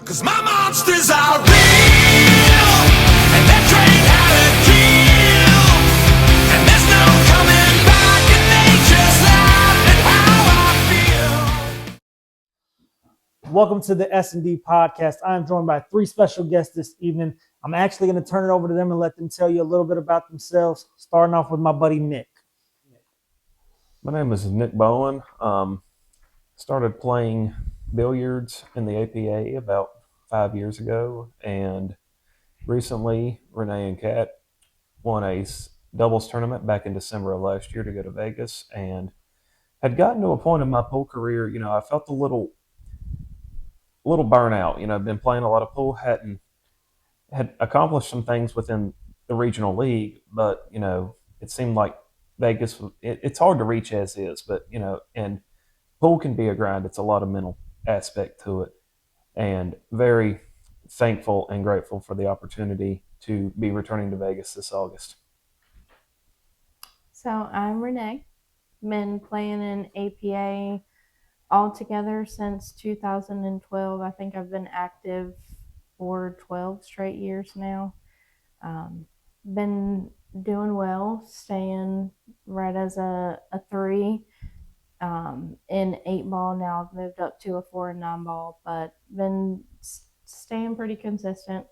'Cause my monsters are real, and that train had a kill, and there's no coming back, and they just laugh at how I feel. Welcome to the S&D podcast. I am joined by three special guests this evening. I'm actually going to turn it over to them and let them tell you a little bit about themselves, starting off with my buddy Nick. My name is Nick Bowen. Started playing billiards in the APA about 5 years ago, and recently Renee and Cat won a doubles tournament back in December of last year to go to Vegas, and had gotten to a point in my pool career, I felt a little burnout. I've been playing a lot of pool, had accomplished some things within the regional league, but it seemed like Vegas. It's hard to reach as is, but and pool can be a grind. It's a lot of mental aspect to it, and very thankful and grateful for the opportunity to be returning to Vegas this August. So I'm Renee. Been playing in APA altogether since 2012. I think I've been active for 12 straight years now. Been doing well, staying right as a 3. In 8-ball now, I've moved up to a 4 and 9-ball, but been staying pretty consistent,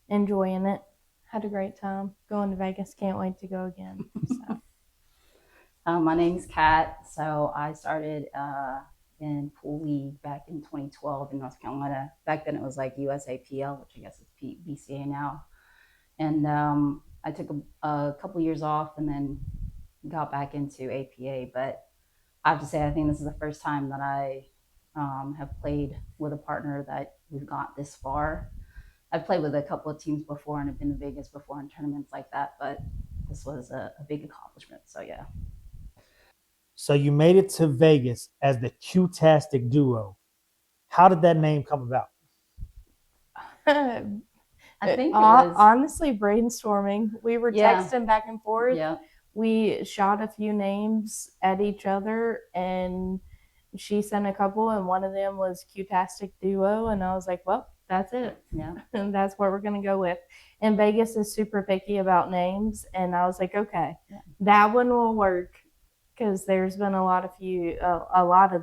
enjoying it. Had a great time going to Vegas. Can't wait to go again. So. My name's Cat. So I started in Pool League back in 2012 in North Carolina. Back then it was like USAPL, which I guess is BCA now. And I took a couple years off and then got back into APA. But I have to say, I think this is the first time that I have played with a partner that we've got this far. I've played with a couple of teams before and have been to Vegas before in tournaments like that, but this was a big accomplishment. So yeah. So you made it to Vegas as the Cuetastic duo. How did that name come about? I think it was honestly brainstorming. We were texting back and forth. Yeah. We shot a few names at each other, and she sent a couple, and one of them was Cuetastic Duo, and I was like, well, that's it. Yeah. And that's what we're going to go with. And Vegas is super picky about names, and I was like, okay, that one will work, because there's been a lot of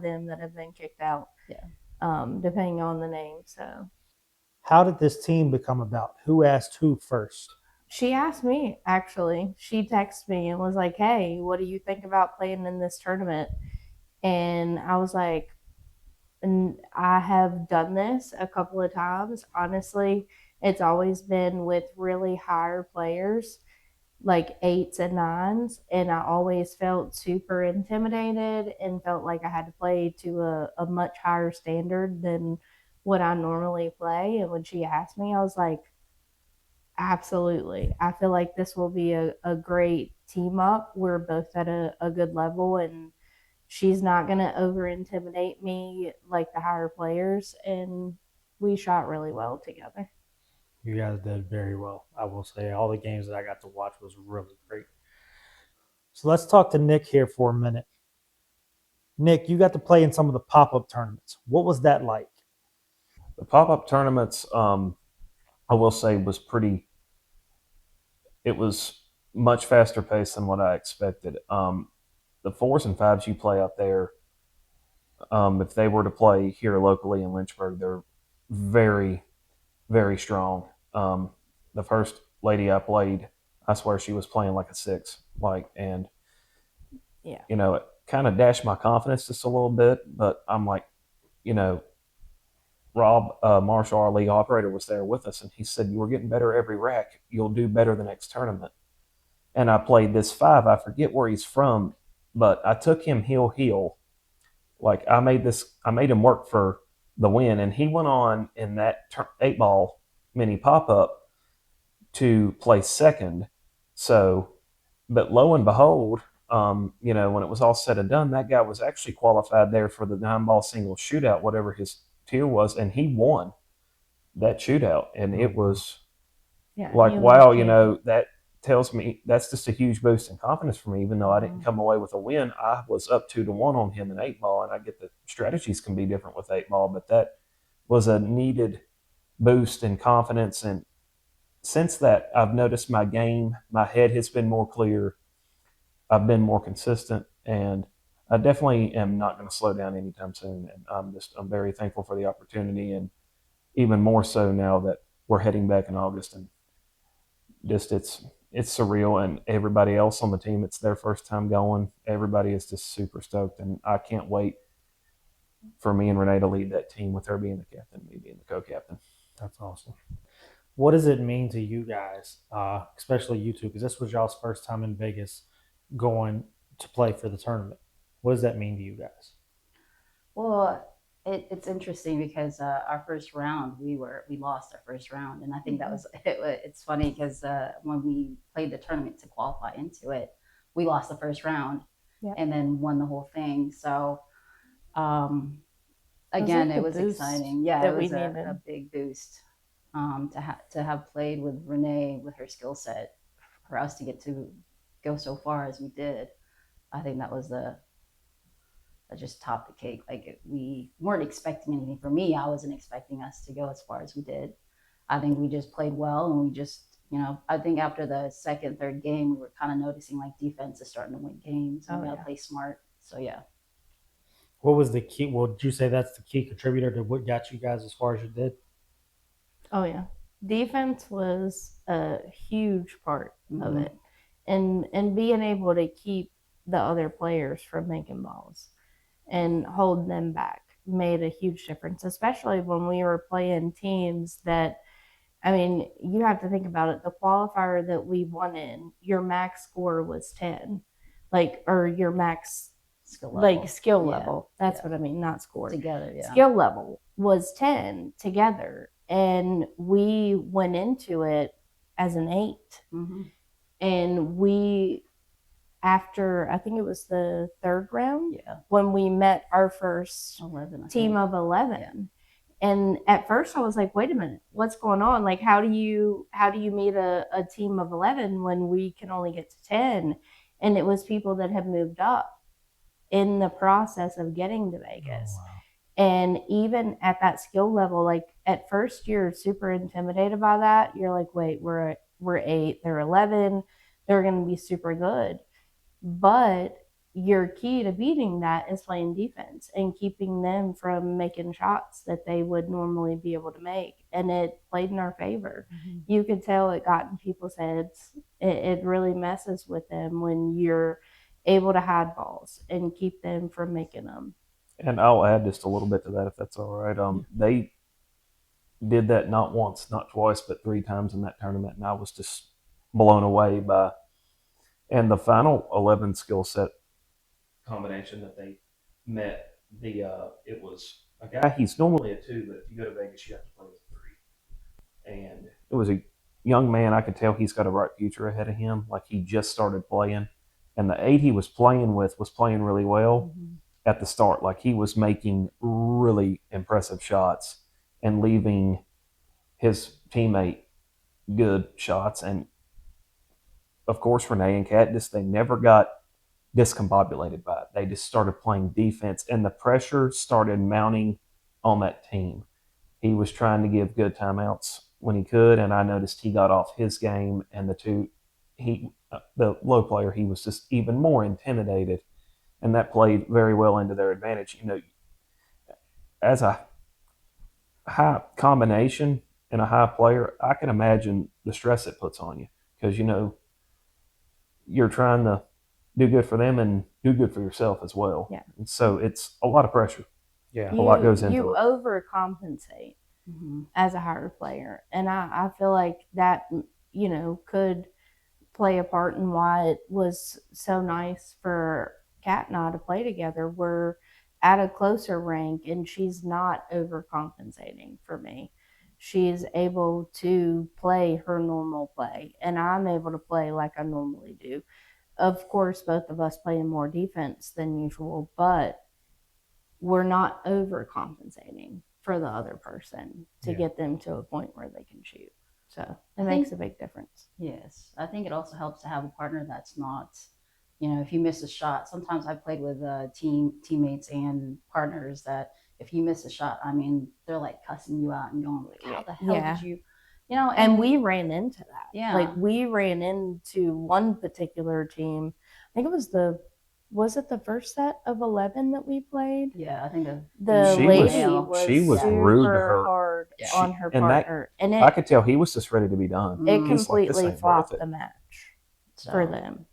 them that have been kicked out, depending on the name. So, how did this team become about? Who asked who first? She asked me, actually. She texted me and was like, hey, what do you think about playing in this tournament? And I was like, I have done this a couple of times. Honestly, it's always been with really higher players, like 8s and 9s. And I always felt super intimidated and felt like I had to play to a much higher standard than what I normally play. And when she asked me, I was like, absolutely. I feel like this will be a great team up. We're both at a good level, and she's not going to over intimidate me like the higher players. And we shot really well together. You guys did very well. I will say all the games that I got to watch was really great. So let's talk to Nick here for a minute. Nick, you got to play in some of the pop-up tournaments. What was that like? The pop-up tournaments, I will say, it was much faster paced than what I expected. The 4s and 5s you play out there, if they were to play here locally in Lynchburg, they're very, very strong. The first lady I played, I swear she was playing like a 6, and it kind of dashed my confidence just a little bit. But I'm like, Rob Marshall, our league operator, was there with us, and he said, "You were getting better every rack. You'll do better the next tournament." And I played this 5. I forget where he's from, but I took him heel. Like I made him work for the win, and he went on in that 8-ball mini pop-up to play second. So, but lo and behold, when it was all said and done, that guy was actually qualified there for the 9-ball singles shootout, whatever his tier was, and he won that shootout. And it was wow, that tells me that's just a huge boost in confidence for me. Even though I didn't come away with a win, I was up 2-1 on him in 8-ball, and I get the strategies can be different with 8-ball, but that was a needed boost in confidence. And since that, I've noticed my game, my head has been more clear. I've been more consistent, and I definitely am not going to slow down anytime soon. And I'm very thankful for the opportunity, and even more so now that we're heading back in August. And just it's surreal, and everybody else on the team, it's their first time going. Everybody is just super stoked, and I can't wait for me and Renee to lead that team with her being the captain, me being the co-captain. That's awesome. What does it mean to you guys, especially you two, because this was y'all's first time in Vegas going to play for the tournament? What does that mean to you guys? Well, it's interesting because our first round we lost our first round, and I think that was it's funny because when we played the tournament to qualify into it, we lost the first round, Yep. and then won the whole thing. So again, like it the was boost exciting. Yeah, that it we was a needed. big boost to have played with Renee with her skill set for us to get to go so far as we did. I think that was that just topped the cake. Like we weren't expecting anything. For me, I wasn't expecting us to go as far as we did. I think we just played well, and we just, I think after the second, third game, we were kind of noticing like defense is starting to win games. And we got to play smart. So yeah. What was the key? Well, did you say that's the key contributor to what got you guys as far as you did? Oh yeah, defense was a huge part of it, and being able to keep the other players from making balls and hold them back made a huge difference, especially when we were playing teams that, I mean, you have to think about it. The qualifier that we won in, your max score was 10, or your max skill level. Skill level. That's what I mean, not score. Together, yeah. Skill level was 10 together, and we went into it as an 8. And we, after I think it was the third round, when we met our first 11, team of 11. Yeah. And at first I was like, wait a minute, what's going on? Like, how do you meet a team of 11 when we can only get to 10? And it was people that have moved up in the process of getting to Vegas. Oh, wow. And even at that skill level, like at first you're super intimidated by that. You're like, wait, we're 8, they're 11, they're going to be super good. But your key to beating that is playing defense and keeping them from making shots that they would normally be able to make. And it played in our favor. You could tell it got in people's heads. It really messes with them when you're able to hide balls and keep them from making them. And I'll add just a little bit to that if that's all right. They did that not once, not twice, but 3 times in that tournament, and I was just blown away by. And the final 11 skill set combination that they met, it was a guy. He's normally a 2, but if you go to Vegas, you have to play with a 3. And it was a young man. I could tell he's got a bright future ahead of him. Like he just started playing, and the 8 he was playing with was playing really well at the start. Like he was making really impressive shots and leaving his teammate good shots. And of course, Renee and Cat they never got discombobulated by it. They just started playing defense, and the pressure started mounting on that team. He was trying to give good timeouts when he could, and I noticed he got off his game, and the low player, he was just even more intimidated, and that played very well into their advantage. As a high combination and a high player, I can imagine the stress it puts on you because you're trying to do good for them and do good for yourself as well. Yeah. And so it's a lot of pressure. Yeah. A lot goes into you it. overcompensate as a higher player. And I feel like that, could play a part in why it was so nice for Kat and I to play together. We're at a closer rank, and she's not overcompensating for me. She's able to play her normal play, and I'm able to play like I normally do. Of course, both of us playing more defense than usual, but we're not overcompensating for the other person to get them to a point where they can shoot. So it makes a big difference. Yes. I think it also helps to have a partner that's not, if you miss a shot, sometimes I've played with teammates and partners that if you miss a shot, I mean, they're like cussing you out and going like, how the hell Yeah. did you, you know? And we ran into that. Yeah. Like we ran into one particular team. I think it was it the first set of 11 that we played? Yeah, I think The She lady was- was, she was super rude to her. hard Yeah. on her And that- partner. And I it, could tell he was just ready to be done. Mhm. it He's like, "This completely ain't worth flopped it." the match so, for them.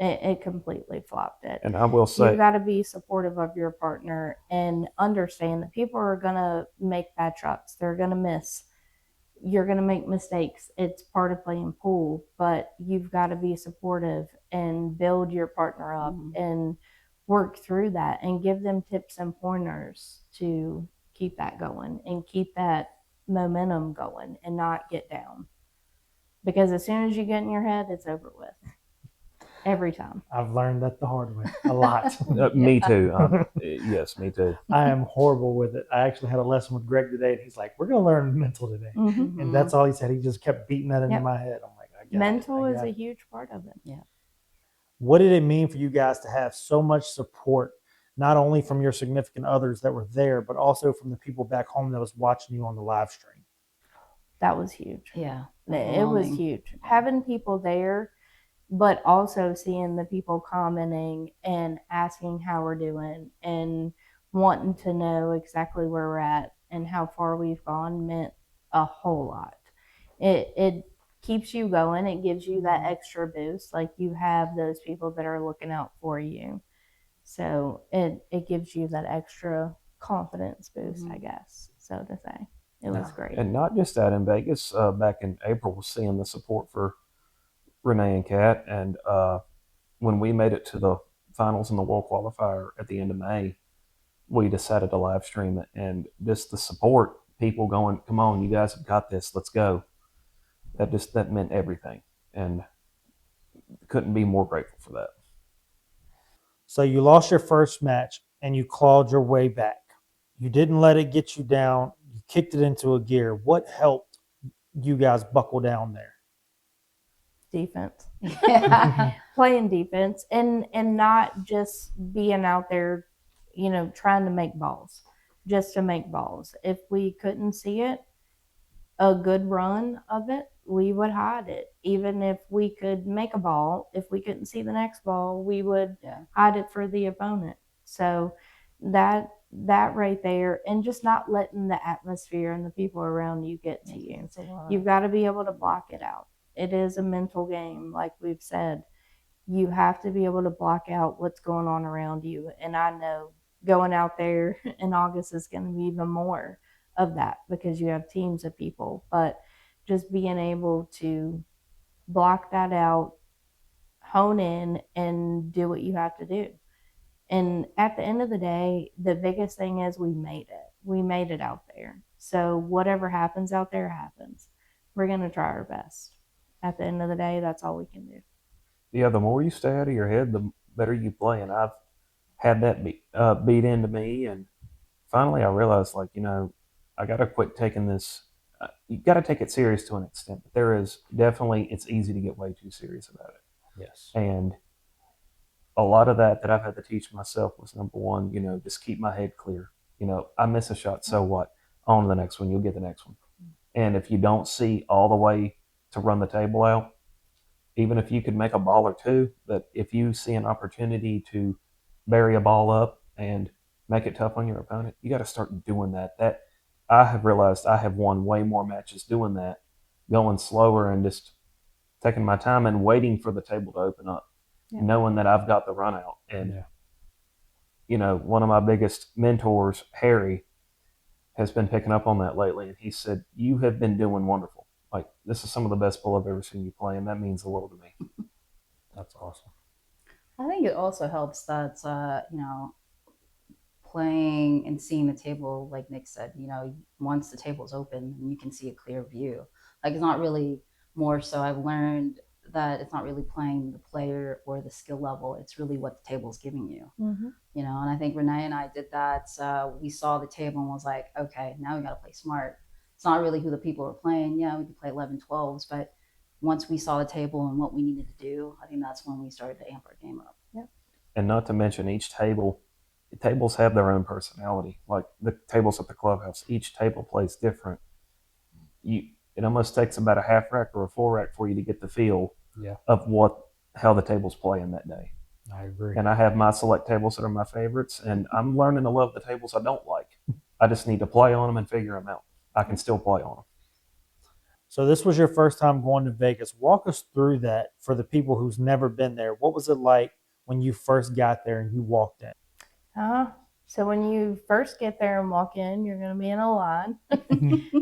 It completely flopped it. And I will You've say, got to be supportive of your partner and understand that people are going to make bad shots. They're going to miss. You're going to make mistakes. It's part of playing pool, but you've got to be supportive and build your partner up and work through that and give them tips and pointers to keep that going and keep that momentum going and not get down. Because as soon as you get in your head, it's over with. Every time. I've learned that the hard way a lot. me too. Yes, me too. I am horrible with it. I actually had a lesson with Greg today, and he's like, "We're going to learn mental today," Mm-hmm. and that's all he said. He just kept beating that into Yep. my head. I'm like, I got Mental it. I is got a it. huge part of it. Yeah. What did it mean for you guys to have so much support, not only from your significant others that were there, but also from the people back home that was watching you on the live stream? That was huge. Yeah. It was overwhelming. huge. Having people there, but also seeing the people commenting and asking how we're doing and wanting to know exactly where we're at and how far we've gone meant a whole lot. It keeps you going. It gives you that extra boost. Like you have those people that are looking out for you. So it gives you that extra confidence boost, I guess, so to say. It was great. And not just that in Vegas, back in April, was seeing the support for Renee and Kat. And when we made it to the finals in the World Qualifier at the end of May, we decided to live stream it. And just the support, people going, come on, you guys have got this, let's go. That meant everything. And couldn't be more grateful for that. So you lost your first match and you clawed your way back. You didn't let it get you down. You kicked it into a gear. What helped you guys buckle down there? Defense. Yeah. Playing defense and not just being out there, trying to make balls, just to make balls. If we couldn't see it, a good run of it, we would hide it. Even if we could make a ball, if we couldn't see the next ball, we would hide it for the opponent. So that right there, and just not letting the atmosphere and the people around you get to you. You've got to be able to block it out. It is a mental game, like we've said. You have to be able to block out what's going on around you. And I know going out there in August is going to be even more of that because you have teams of people. But just being able to block that out, hone in, and do what you have to do. And at the end of the day, the biggest thing is we made it. We made it out there. So whatever happens out there happens. We're going to try our best. At the end of the day, that's all we can do. Yeah, the more you stay out of your head, the better you play. And I've had that beat into me. And finally, I realized, I got to quit taking this. You got to take it serious to an extent. But there is definitely, it's easy to get way too serious about it. Yes. And a lot of that I've had to teach myself was number one, just keep my head clear. I miss a shot, so what? On to the next one, you'll get the next one. And if you don't see all the way to run the table out, even if you could make a ball or two, but if you see an opportunity to bury a ball up and make it tough on your opponent, you got to start doing that. That I have realized I have won way more matches doing that, going slower and just taking my time and waiting for the table to open up, knowing that I've got the run out. And, one of my biggest mentors, Harry, has been picking up on that lately. And he said, you have been doing wonderful. Like, this is some of the best pool I've ever seen you play, and that means the world to me. That's awesome. I think it also helps that, playing and seeing the table, like Nick said, once the table's open, you can see a clear view. Like, it's not really more so I've learned that it's not really playing the player or the skill level. It's really what the table's giving you, and I think Renee and I did that. We saw the table and was like, okay, now we got to play smart. It's not really who the people are playing. Yeah, we could play 11, 12s, but once we saw the table and what we needed to do, I think that's when we started to amp our game up. And not to mention each table tables have their own personality. Like the tables at the clubhouse, each table plays different. It almost takes about a half rack or a full rack for you to get the feel Yeah. of how the tables play in that day. I agree. And I have my select tables that are my favorites, and I'm learning to love the tables I don't like. I just need to play on them and figure them out. I can still play on them. So this was your first time going to Vegas. Walk us through that for the people who's never been there. What was it like when you first got there and you walked in? So when you first get there and walk in, you're going to be in a line.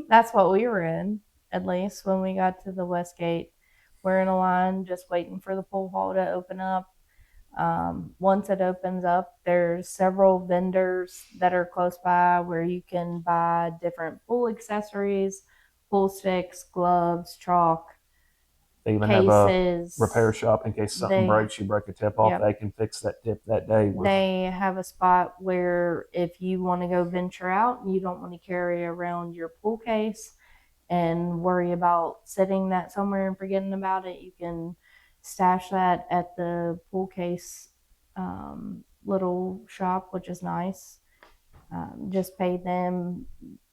That's what we were in, at least when we got to the West Gate. We're in a line just waiting for the pool hall to open up. Once it opens up, there's several vendors that are close by where you can buy different pool accessories, pool sticks, gloves, chalk, They even have a cases. repair shop in case something breaks, you break a tip off, Yep. they can fix that tip that day. They have a spot where if you want to go venture out and you don't want to carry around your pool case and worry about setting that somewhere and forgetting about it, you can stash that at the pool case little shop, which is nice. Just pay them,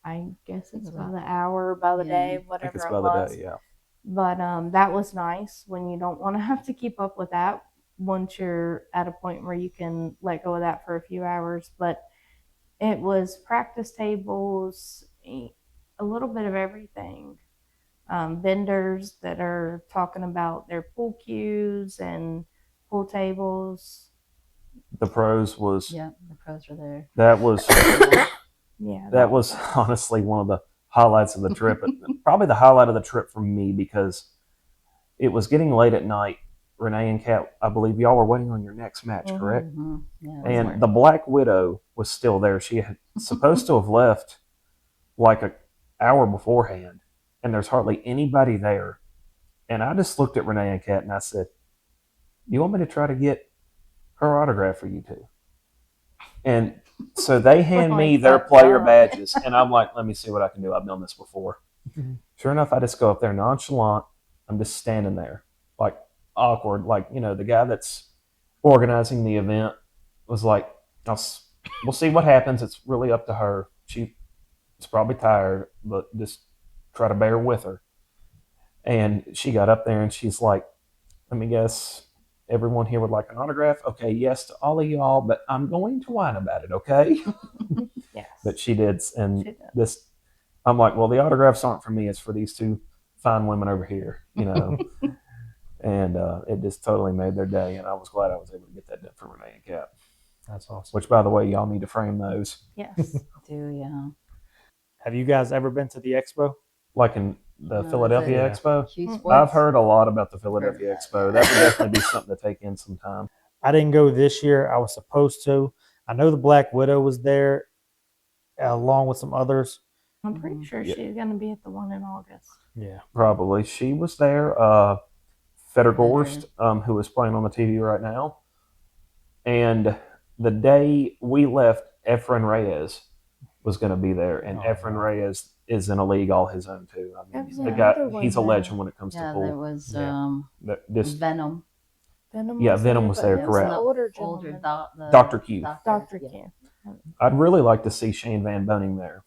I guess it's by the hour, by the day, I think whatever it's it by was. the day, yeah. But that was nice when you don't want to have to keep up with that once you're at a point where you can let go of that for a few hours. But it was practice tables, a little bit of everything. Vendors that are talking about their pool cues and pool tables. The pros was Yeah, the pros were there. that was Yeah, that was honestly one of the highlights of the trip. Probably the highlight of the trip for me because it was getting late at night. Renee and Kat, I believe y'all were waiting on your next match, correct? Mm-hmm. Yeah, And the Black Widow was still there. She had supposed to have left like an hour beforehand, and there's hardly anybody there. And I just looked at Renee and Kat and I said, "You want me to try to get her autograph for you two?" And so they hand me their player badges, and I'm like, "Let me see what I can do. I've done this before." Sure enough, I just go up there nonchalant. I'm just standing there, like awkward. Like, the guy that's organizing the event was like, we'll see what happens. It's really up to her. She's probably tired, but just try to bear with her. And she got up there and she's like, "Let me guess, everyone here would like an autograph? Okay, yes to all of y'all, but I'm going to whine about it, okay?" yes. But she did. And She did. I'm like, well, the autographs aren't for me. It's for these two fine women over here, And it just totally made their day. And I was glad I was able to get that done for Renee and Kat. That's awesome. Which, by the way, y'all need to frame those. Yes. yeah. Have you guys ever been to the expo? Like in the Philadelphia Yeah. Expo? I've heard a lot about the Philadelphia Expo. That would definitely be something to take in sometime. I didn't go this year. I was supposed to. I know the Black Widow was there along with some others. I'm pretty sure she's going to be at the one in August. Yeah. Probably. She was there. Federgorst, who is playing on the TV right now. And the day we left, Efren Reyes was going to be there. And Efren Reyes is in a league all his own, too. I mean, he's a legend when it comes to pool. There was Venom. Venom was there, correct. Older Dr. Q. Dr. Q. I'd really like to see Shane Van Boening there.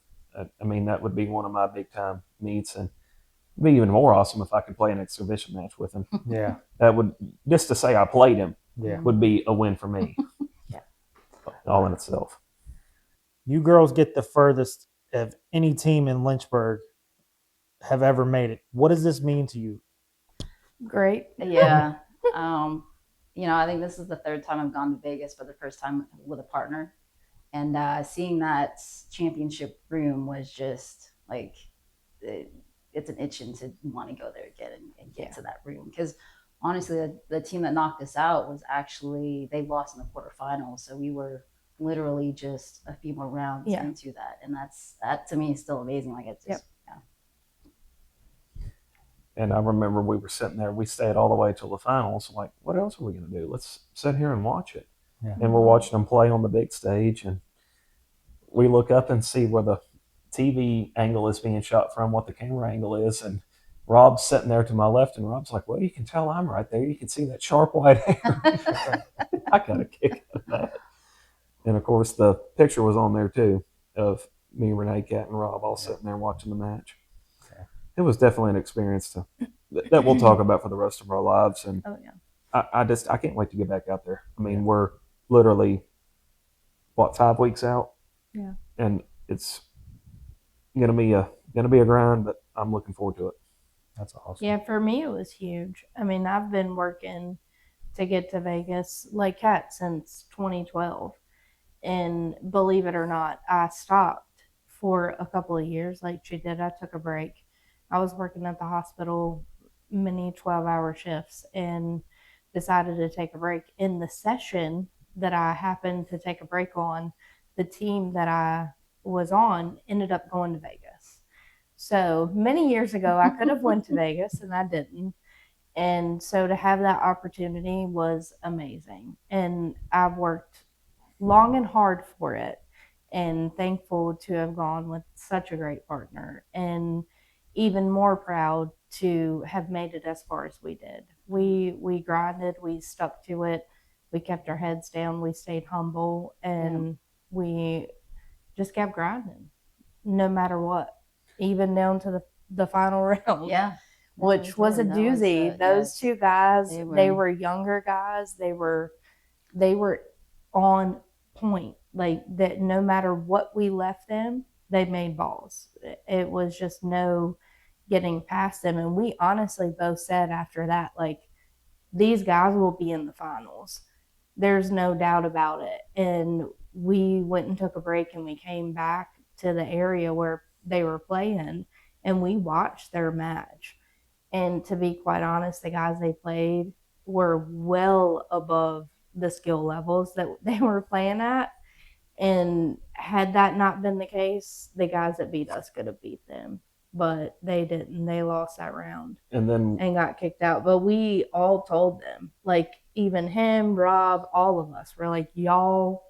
I mean, that would be one of my big time meets, and it'd be even more awesome if I could play an exhibition match with him. Yeah. That would, just to say I played him, Yeah. would be a win for me. Yeah. All in itself. You girls get the furthest of any team in Lynchburg have ever made it. What does this mean to you? Great. Yeah. I think this is the third time I've gone to Vegas for the first time with a partner. And seeing that championship room was just like, it's an itching to want to go there again and get to that room. Because honestly, the team that knocked us out was actually, they lost in the quarterfinals. So we were literally just a few more rounds into that. And that to me is still amazing. Like it's just, And I remember we were sitting there, we stayed all the way till the finals. Like, what else are we going to do? Let's sit here and watch it. Yeah. And we're watching them play on the big stage. And we look up and see where the TV angle is being shot from, what the camera angle is. And Rob's sitting there to my left. And Rob's like, well, you can tell I'm right there. You can see that sharp white hair. I got a kick out of that. And of course, the picture was on there too of me, Renee, Cat, and Rob all sitting there watching the match. Okay. It was definitely an experience that we'll talk about for the rest of our lives. And Oh yeah. I can't wait to get back out there. I mean, we're literally 5 weeks out. Yeah. And it's gonna be a grind, but I'm looking forward to it. That's awesome. Yeah, for me it was huge. I mean, I've been working to get to Vegas like Cat since 2012. And believe it or not, I stopped for a couple of years like she did. I took a break. I was working at the hospital many 12-hour shifts and decided to take a break. In the session that I happened to take a break on, the team that I was on ended up going to Vegas. So many years ago, I could have went to Vegas and I didn't. And so to have that opportunity was amazing. And I've worked long and hard for it and thankful to have gone with such a great partner and even more proud to have made it as far as we did. We grinded, we stuck to it, we kept our heads down, we stayed humble, and we just kept grinding no matter what, even down to the final round. Yeah. Which was a doozy. Those two guys, they were younger guys. They were on point. Like that, no matter what we left them, they made balls. It was just no getting past them. And we honestly both said after that, like, these guys will be in the finals. There's no doubt about it. And we went and took a break and we came back to the area where they were playing and we watched their match. And to be quite honest, the guys they played were well above the skill levels that they were playing at. And had that not been the case, the guys that beat us could have beat them. But they didn't. They lost that round And then and got kicked out. But we all told them, like even him, Rob, all of us, were like, y'all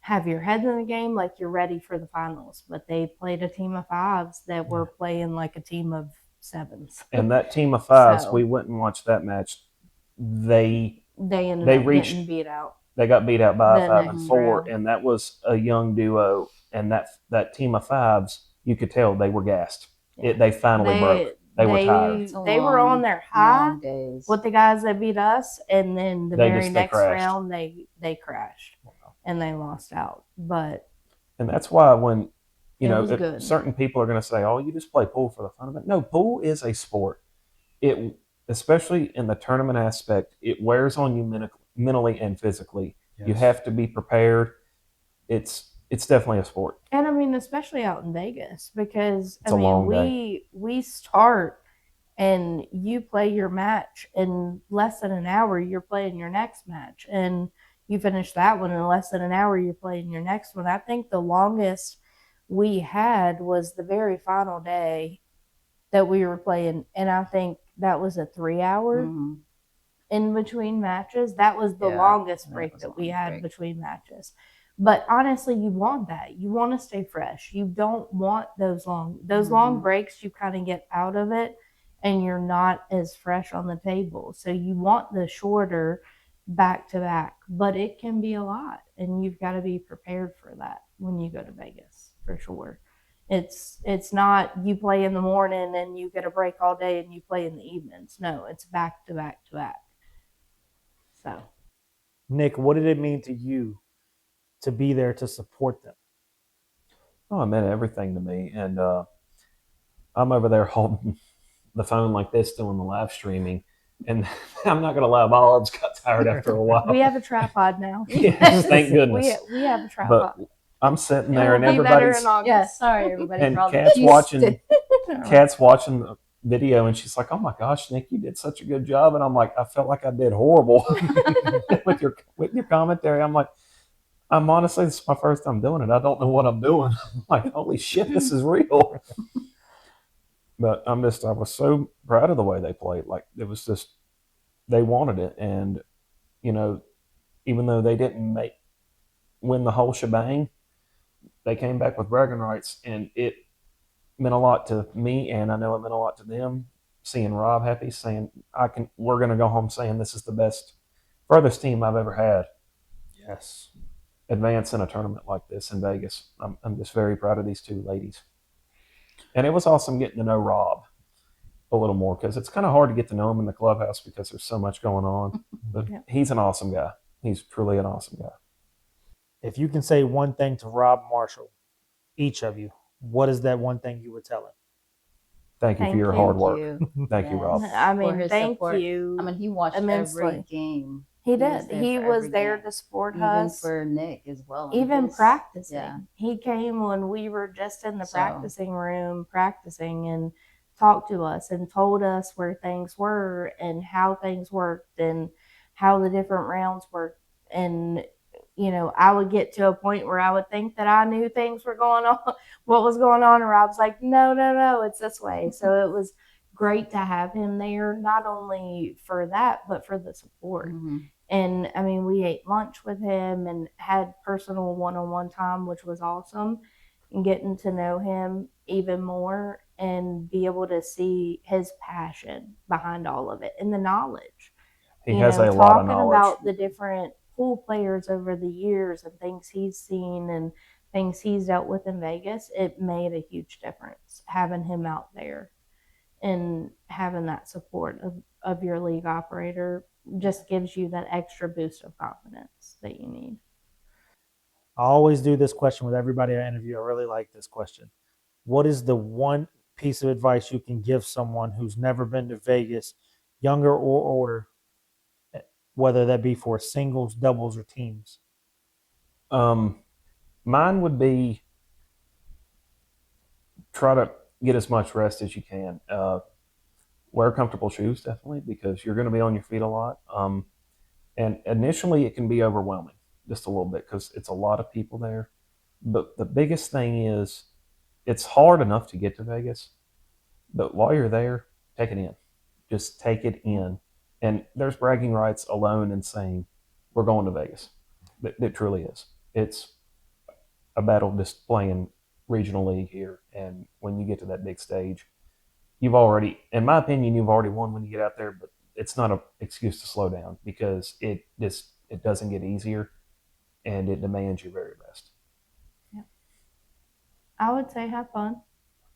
have your heads in the game, like you're ready for the finals. But they played a team of fives that were playing like a team of sevens. and that team of fives, So- we went and watched that match. They Ended They up reached- getting beat out. they got beat out by The a 5 next and 4, round. and that was a young duo. And that team of fives, you could tell they were gassed. Yeah. They finally broke. They were tired. It's a They were long- on their high long days. with the guys that beat us, and then the They very next crashed. round they crashed and they lost out. But And that's why when It was good. certain people are going to say, "Oh, you just play pool for the fun of it." No, pool is a sport. It, especially in the tournament aspect, it wears on you mentally and physically. You Yes. have to be prepared. It's definitely a sport. and I mean, especially out in Vegas, because It's a long we start and you play your match in less than an hour. You're playing your next match, and you finish that one in less than an hour. You're playing your next one. I think the longest we had was the very final day that we were playing, and I think that was a 3 hour Mhm. in between matches. That was the Yeah, longest that break was a that we long had break. between matches. But honestly, you want that. You want to stay fresh. You don't want those long Mhm. breaks. You kind of get out of it and you're not as fresh on the table. So you want the shorter back to back, but it can be a lot and you've got to be prepared for that when you go to Vegas for sure. It's not you play in the morning and you get a break all day and you play in the evenings. No, it's back to back to back. So Nick, what did it mean to you to be there to support them? Oh, it meant everything to me. And I'm over there holding the phone like this, doing the live streaming. And I'm not going to lie, my arms got tired after a while. we have a tripod now. Yes, thank goodness. We have a tripod. But I'm sitting It there, will and be better everybody's in August. Yeah, sorry everybody. and for all the Kat's Houston- watching. Kat's watching the video, and she's like, "Oh my gosh, Nick, you did such a good job." And I'm like, I felt like I did horrible with your commentary. I'm like, I'm honestly, this is my first time doing it. I don't know what I'm doing. I'm like, holy shit, this is real. But I was so proud of the way they played. Like, it was just, they wanted it. And, even though they didn't win the whole shebang, they came back with bragging rights, and it meant a lot to me, and I know it meant a lot to them. Seeing Rob happy, saying we're going to go home saying this is the best, furthest team I've ever had. Yes. advance in a tournament like this in Vegas. I'm just very proud of these two ladies. And it was awesome getting to know Rob a little more because it's kind of hard to get to know him in the clubhouse because there's so much going on. But Yep. he's an awesome guy. He's truly an awesome guy. If you can say one thing to Rob Marshall, each of you, what is that one thing you would tell him? Thank you for Thank your you. hard work. you. Thank you, Rob. Yes. I For mean, his thank support. you. I mean, he watched immensely. every game. He was did. there He for was every there game. to support Even us. for Nick as well. Even His- practicing. Yeah. He came when we were just in the So- practicing room practicing and talked to us and told us where things were and how things worked and how the different rounds worked. And, you know, I would get to a point where I would think that I knew things were going on, what was going on. And Rob's like, no, it's this way. So it was great to have him there, not only for that, but for the support. Mhm. And I mean, we ate lunch with him and had personal one-on-one time, which was awesome. And getting to know him even more and be able to see his passion behind all of it and the knowledge. He has a lot of talking knowledge. about the different pool players over the years and things he's seen and things he's dealt with in Vegas, it made a huge difference having him out there and having that support of your league operator just gives you that extra boost of confidence that you need. I always do this question with everybody I interview. I really like this question. What is the one piece of advice you can give someone who's never been to Vegas, younger or older, whether that be for singles, doubles, or teams? Mine would be try to get as much rest as you can. Wear comfortable shoes, definitely, because you're going to be on your feet a lot. And initially, it can be overwhelming just a little bit because it's a lot of people there. But the biggest thing is it's hard enough to get to Vegas, but while you're there, take it in. Just take it in. And there's bragging rights alone in saying, we're going to Vegas. It truly is. It's a battle just playing regional league here. And when you get to that big stage, you've already, in my opinion, you've already won when you get out there, but it's not an excuse to slow down because it doesn't get easier and it demands your very best. I would say have fun.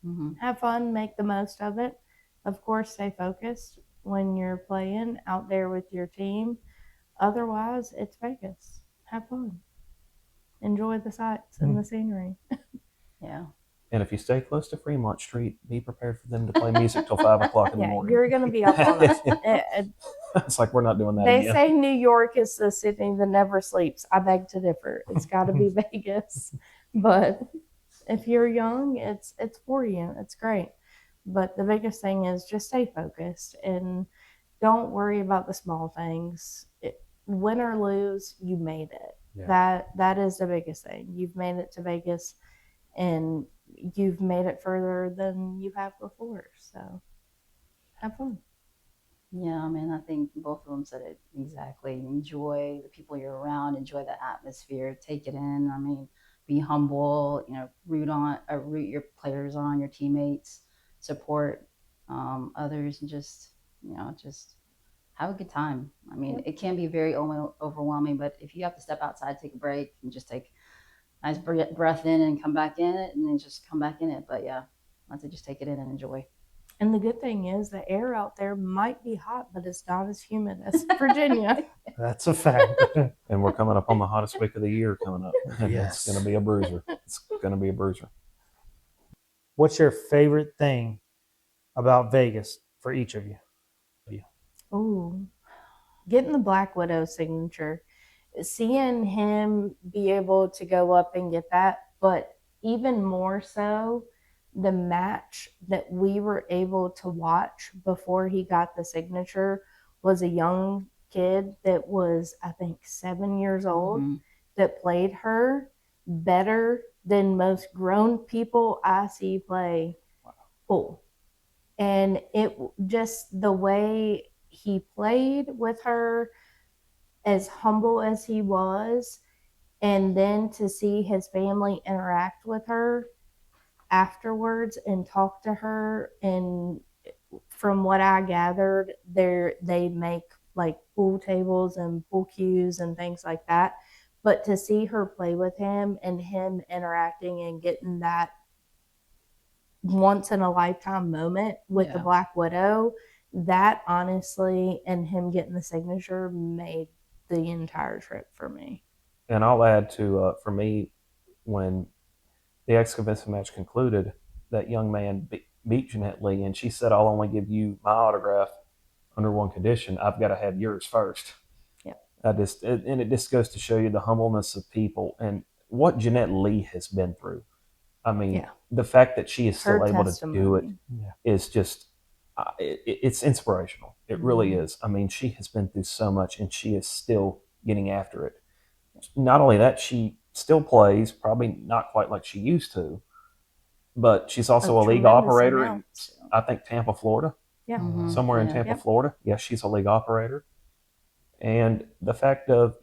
Mhm. Have fun, make the most of it. Of course, stay focused when you're playing out there with your team. Otherwise, it's Vegas. Have fun. Enjoy the sights and the scenery. Yeah. And if you stay close to Fremont Street, be prepared for them to play music till 5 o'clock in the Yeah, morning. you're going to be up all night. It's like we're not doing that They again. say New York is the city that never sleeps. I beg to differ. It's got to be Vegas. But if you're young, it's for you. It's great. But the biggest thing is just stay focused and don't worry about the small things. Win or lose, you made it. Yeah. That is the biggest thing. You've made it to Vegas, and you've made it further than you have before. So have fun. Yeah, I mean, I think both of them said it exactly. Enjoy the people you're around, enjoy the atmosphere, take it in. I mean, be humble, root your players on, your teammates, support others, and just have a good time. I mean, it can be very overwhelming, but if you have to step outside, take a break, and just take a nice breath in and come back in it, and then just come back in it. But yeah, I'd say just take it in and enjoy. And the good thing is the air out there might be hot, but it's not as humid as Virginia. That's a fact. And we're coming up on the hottest week of the year coming up. And Yes. It's going to be a bruiser. It's going to be a bruiser. What's your favorite thing about Vegas for each of you? Ooh, getting the Black Widow signature, seeing him be able to go up and get that, but even more so, the match that we were able to watch before he got the signature was a young kid that was, I think, 7 years old that played her better than most grown people I see play pool. And it just the way he played with her, as humble as he was, and then to see his family interact with her afterwards and talk to her, and from what I gathered, they make like pool tables and pool cues and things like that But to see her play with him and him interacting and getting that once in a lifetime moment with the Black Widow, that honestly, and him getting the signature made the entire trip for me. And I'll add to, for me, when the X Convincing match concluded, that young man beat Jeanette Lee, and she said, "I'll only give you my autograph under one condition: I've got to have yours first." Yeah. And it just goes to show you the humbleness of people and what Jeanette Lee has been through. I mean, the fact that she is still Her able testimony. to do it is just, it's inspirational. It really is. I mean, she has been through so much, and she is still getting after it. Not only that, she still plays, probably not quite like she used to, but she's also a league tremendous operator in, amount. I think, Tampa, Florida. Yeah. Somewhere in Tampa, Florida. Yes, she's a league operator. And the fact of,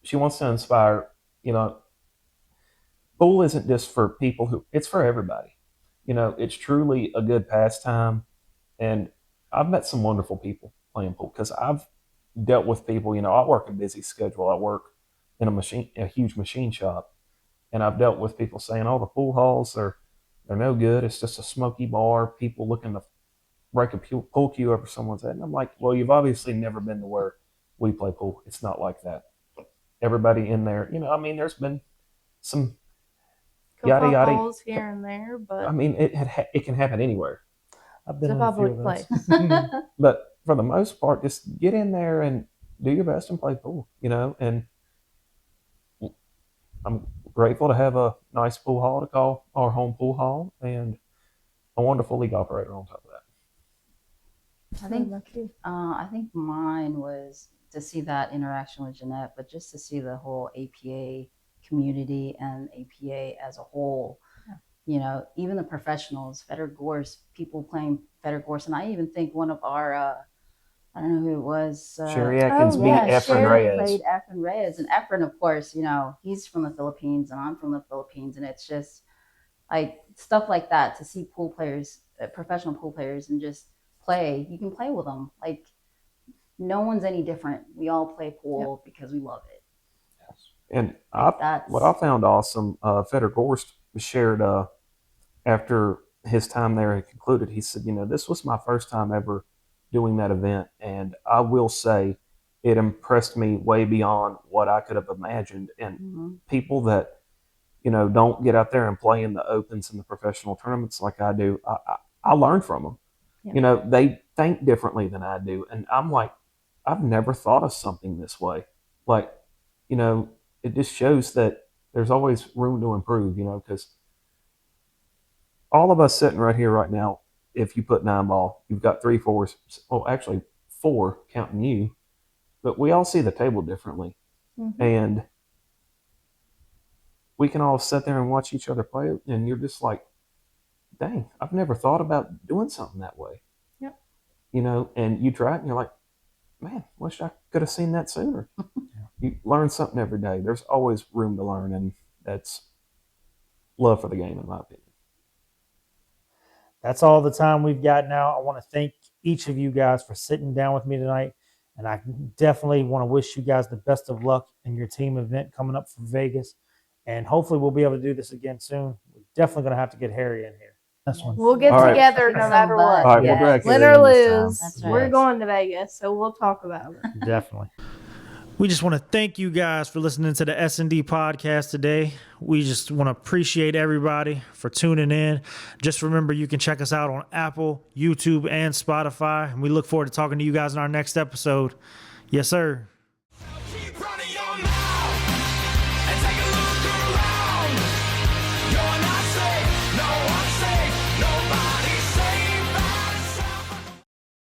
she wants to inspire, pool isn't just for people it's for everybody. It's truly a good pastime. And I've met some wonderful people playing pool because I've dealt with people, I work a busy schedule. I work in a huge machine shop. And I've dealt with people saying, "Oh, the pool halls they're no good. It's just a smoky bar. People looking to break a pool cue over someone's head." And I'm like, "Well, you've obviously never been to where we play pool. It's not like that. Everybody in there, there's been some yada yada Calls here and there, but it can happen anywhere. I've been it's a in a few public of place. those. But for the most part, just get in there and do your best and play pool, and I'm grateful to have a nice pool hall to call our home pool hall and a wonderful league operator on top of that. I think mine was to see that interaction with Jeanette, but just to see the whole APA community and APA as a whole. Even the professionals, Feder Gorse, people playing Feder Gorse, and I even think one of our I don't know who it was. Sherry Atkins beat Efren Reyes. Played Efren Reyes, and Efren, of course, he's from the Philippines, and I'm from the Philippines, and it's just like stuff like that to see pool players, professional pool players, and just play. You can play with them. Like no one's any different. We all play pool because we love it. Yes. And what I found awesome, Feder Gorst shared after his time there had concluded. He said, "This was my first time ever doing that event, and I will say it impressed me way beyond what I could have imagined." And people that don't get out there and play in the opens and the professional tournaments like I do, I learned from them. They think differently than I do, and I'm like, I've never thought of something this way. Like, it just shows that there's always room to improve. Because all of us sitting right here right now, if you put 9-ball, you've got 3 4s. Well, actually 4 counting you, but we all see the table differently, and we can all sit there and watch each other play, and you're just like, "Dang, I've never thought about doing something that way." Yep. And you try it, and you're like, "Man, wish I could have seen that sooner." You learn something every day. There's always room to learn, and that's love for the game, in my opinion. That's all the time we've got now. I want to thank each of you guys for sitting down with me tonight. And I definitely want to wish you guys the best of luck in your team event coming up for Vegas. And hopefully we'll be able to do this again soon. We're definitely going to have to get Harry in here. This one. We'll get All right. together no matter what. All right, we'll drag Win Harry or in this time. lose, That's we're right. going to Vegas, so we'll talk about it. Definitely. We just want to thank you guys for listening to the S&D podcast today. We just want to appreciate everybody for tuning in. Just remember, you can check us out on Apple, YouTube, and Spotify. And we look forward to talking to you guys in our next episode. Yes, sir.